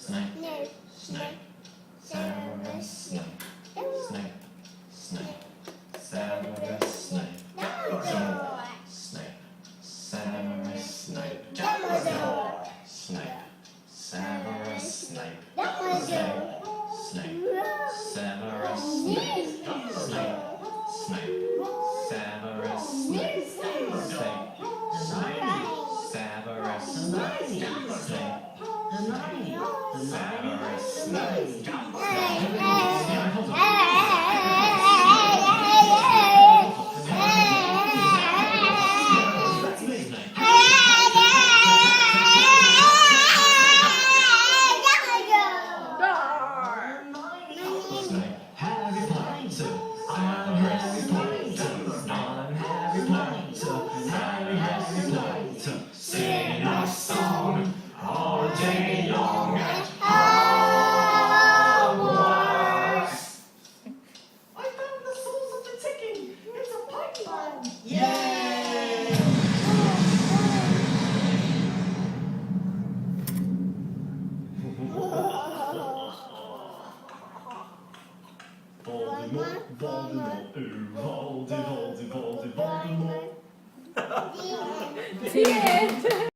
Snape, Snape, Severus Snape, Snape, Snape, Severus Snape, Dumbledore, Snape, Severus Snape, Dumbledore, Snape, Severus Snape, Dumbledore, Snape, Severus Snape, Snape, Snape, Severus Snape, Snape, Severus Snape, Snape. Severus Snape. Harry Potter, I'm Harry Potter, I'm Harry Potter, Harry Potter, sing a song all day long at Hogwarts. I found the source of the ticking. It's a pipe bomb. Yay! Voldemort, Voldemort, ooh, Voldemort, Voldemort, Voldemort. The end.